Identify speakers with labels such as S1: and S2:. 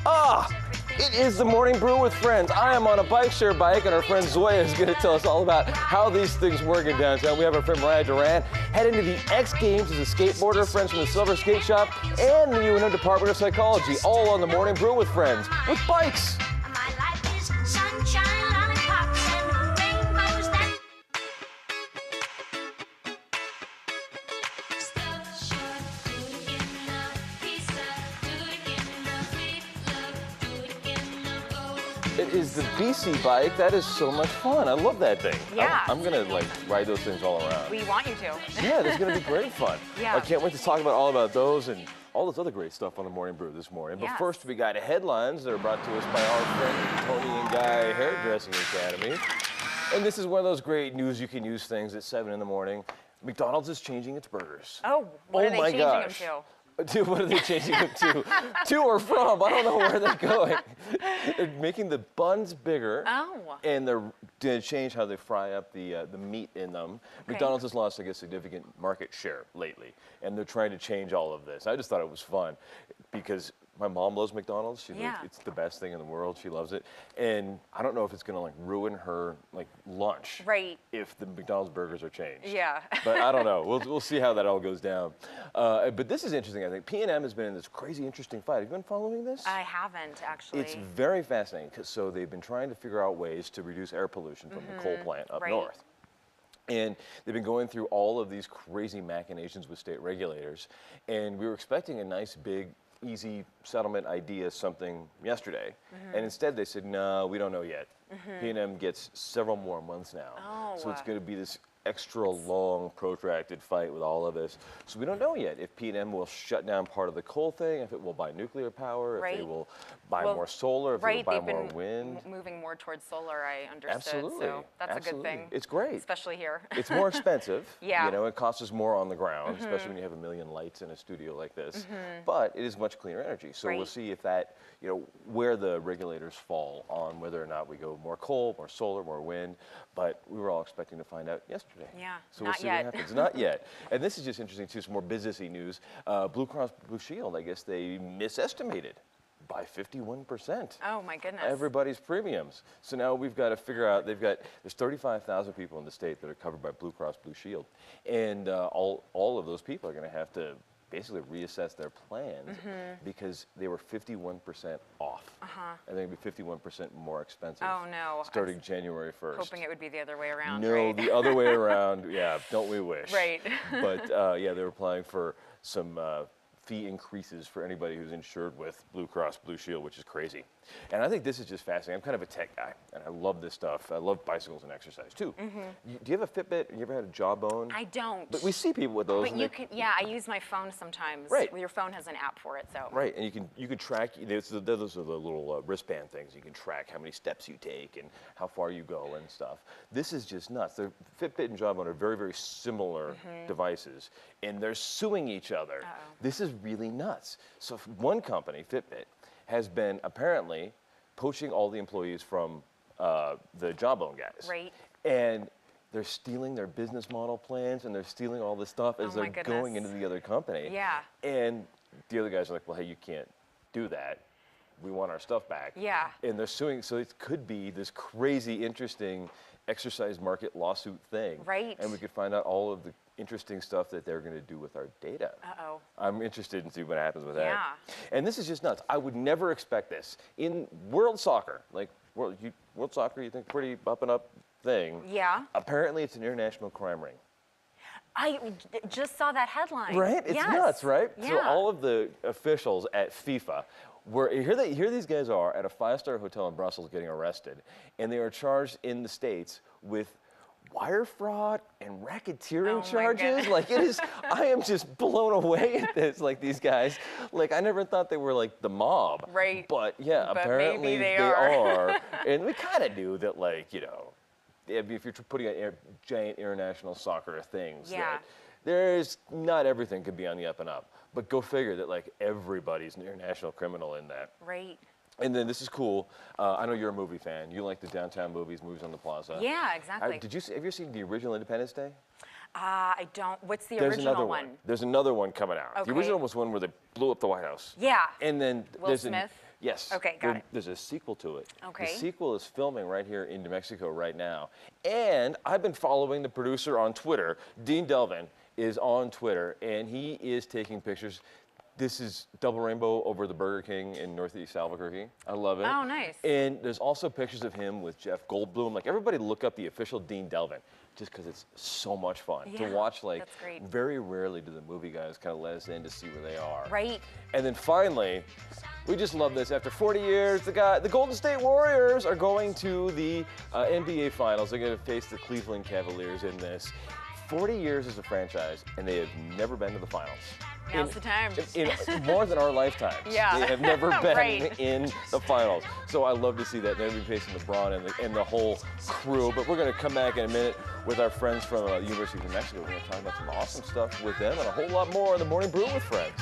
S1: It is the Morning Brew with Friends. I am on a bike share bike, and our friend Zoya is going to tell us all about how these things work in downtown. We have our friend Mariah Duran heading to the X Games as a skateboarder, friends from the Silver Skate Shop, and the UNM Department of Psychology, all on the Morning Brew with Friends with bikes.
S2: My life is sunshine, lollipops, and rainbows that
S1: It is the BC bike. That is so much fun. I love that thing.
S3: Yeah.
S1: I'm going to like ride those things all around.
S3: We want you to.
S1: Yeah, this is going to be great fun.
S3: Yeah.
S1: I can't wait to talk about all about those and all this other great stuff on the Morning Brew this morning. But
S3: Yes.
S1: first, we got headlines that are brought to us by our friend Tony and Guy Hairdressing Academy. And this is one of those great news you can use things at 7 in the morning. McDonald's is changing its burgers.
S3: Oh, what are they
S1: my
S3: changing
S1: gosh.
S3: them to?
S1: To what are they changing them to? To or from? I don't know where they're going. They're making the buns bigger.
S3: Oh.
S1: And they're going to change how they fry up the meat in them.
S3: Okay.
S1: McDonald's has lost, I guess, significant market share lately, and they're trying to change all of this. I just thought it was fun because my mom loves McDonald's. She's
S3: Yeah.
S1: like, it's the best thing in the world. She loves it, and I don't know if it's going to like ruin her like lunch.
S3: Right.
S1: If the McDonald's burgers are changed.
S3: Yeah.
S1: But I don't know. We'll see how that all goes down. But this is interesting, I think. P&M has been in this crazy interesting fight. Have you been following this?
S3: I haven't, actually.
S1: It's very fascinating. So they've been trying to figure out ways to reduce air pollution from the coal plant up
S3: Right.
S1: north. And they've been going through all of these crazy machinations with state regulators. And we were expecting a nice, big, easy settlement idea, something yesterday. And instead they said, no, we don't know yet. P&M gets several more months now.
S3: Oh.
S1: So it's going to be this extra long, protracted fight with all of this. So we don't know yet if P&M will shut down part of the coal thing, if it will buy nuclear power, if they
S3: Right.
S1: will buy
S3: Well,
S1: more solar, if they
S3: Right,
S1: will buy
S3: they've
S1: more
S3: been
S1: wind.
S3: moving more towards solar, I understood.
S1: Absolutely.
S3: So that's a good
S1: Absolutely.
S3: thing.
S1: It's great.
S3: Especially here.
S1: It's more expensive.
S3: Yeah.
S1: You know, it costs us more on the ground, especially when you have a million lights in a studio like this. But it is much cleaner energy. So we'll
S3: Right.
S1: see if that, you know, where the regulators fall on whether or not we go more coal, more solar, more wind. But we were all expecting to find out yesterday.
S3: Yeah,
S1: So we'll
S3: not
S1: see
S3: yet.
S1: what happens. Not yet. And this is just interesting too, some more businessy news. Blue Cross Blue Shield, I guess they misestimated by 51%.
S3: Oh, my goodness.
S1: Everybody's premiums. So now we've got to figure out, there's 35,000 people in the state that are covered by Blue Cross Blue Shield. And all of those people are going to have to basically reassess their plans because they were 51% off. And they're going to be 51% more expensive.
S3: Oh, no.
S1: Starting January 1st.
S3: Hoping it would be the other way around,
S1: No,
S3: right?
S1: the other way around. Yeah, don't we wish?
S3: Right.
S1: But yeah, they're applying for some fee increases for anybody who's insured with Blue Cross Blue Shield, which is crazy. And I think this is just fascinating. I'm kind of a tech guy, and I love this stuff. I love bicycles and exercise too. Do you have a Fitbit? You ever had a jawbone?
S3: I don't.
S1: But we see people with those.
S3: But
S1: and
S3: you
S1: they-
S3: can, yeah, I use my phone sometimes.
S1: Right.
S3: Your phone has an app for it, so.
S1: Right, and you can track. Those are the little wristband things. You can track how many steps you take and how far you go and stuff. This is just nuts. The Fitbit and Jawbone are very, very similar devices, and they're suing each other. This is really nuts. So one company, Fitbit, has been apparently poaching all the employees from the Jawbone guys.
S3: Right.
S1: And they're stealing their business model plans, and they're stealing all this stuff as
S3: Oh my
S1: they're going into
S3: goodness.
S1: the other company.
S3: Yeah.
S1: And the other guys are like, well, hey, you can't do that. We want our stuff back.
S3: Yeah.
S1: And they're suing, so it could be this crazy, interesting exercise market lawsuit thing.
S3: Right.
S1: And we could find out all of the interesting stuff that they're going to do with our data.
S3: Uh-oh.
S1: I'm interested in see what happens with
S3: Yeah.
S1: that. And this is just nuts. I would never expect this. In world soccer, like world soccer, you think pretty up and up thing.
S3: Yeah.
S1: Apparently it's an international crime ring.
S3: I just saw that headline.
S1: Right? It's
S3: Yes.
S1: nuts, right?
S3: Yeah.
S1: So all of the officials at FIFA here these guys are at a 5-star hotel in Brussels getting arrested, and they are charged in the States with wire fraud and racketeering
S3: Oh my
S1: charges.
S3: goodness.
S1: Like it is, I am just blown away at this. Like these guys, like I never thought they were like the mob.
S3: Right.
S1: But yeah,
S3: But
S1: apparently
S3: maybe they
S1: are.
S3: are.
S1: And we kind of knew that, like, you know, if you're putting on giant international soccer things,
S3: Yeah.
S1: that there's not everything could be on the up and up. But go figure that like everybody's an international criminal in that.
S3: Right.
S1: And then this is cool. I know you're a movie fan. You like the downtown movies on the plaza.
S3: Yeah, exactly.
S1: Have you seen the original Independence Day?
S3: I don't. What's the
S1: There's
S3: original
S1: another
S3: one?
S1: There's another one coming out.
S3: Okay.
S1: The original was one where they blew up the White House.
S3: Yeah.
S1: And then
S3: Will
S1: there's
S3: Smith?
S1: Yes.
S3: Okay, got it.
S1: There's a sequel to it.
S3: Okay.
S1: The sequel is filming right here in New Mexico right now. And I've been following the producer on Twitter. Dean Delvin is on Twitter, and he is taking pictures. This is Double Rainbow over the Burger King in Northeast Albuquerque. I love it.
S3: Oh, nice.
S1: And there's also pictures of him with Jeff Goldblum. Like, everybody look up the official Dean Delvin, just because it's so much fun to
S3: Yeah,
S1: watch. Like,
S3: that's great.
S1: very rarely do the movie guys kind of let us in to see where they are.
S3: Right.
S1: And then finally, we just love this. After 40 years, the Golden State Warriors are going to the NBA Finals. They're going to face the Cleveland Cavaliers in this. 40 years as a franchise, and they have never been to the finals.
S3: Now's the time.
S1: In more than our lifetimes.
S3: Yeah.
S1: They have never been
S3: Right.
S1: in the finals. So I love to see that. They're going to be facing LeBron and the whole crew. But we're going to come back in a minute with our friends from the University of New Mexico. We're going to talk about some awesome stuff with them and a whole lot more on the Morning Brew with Friends.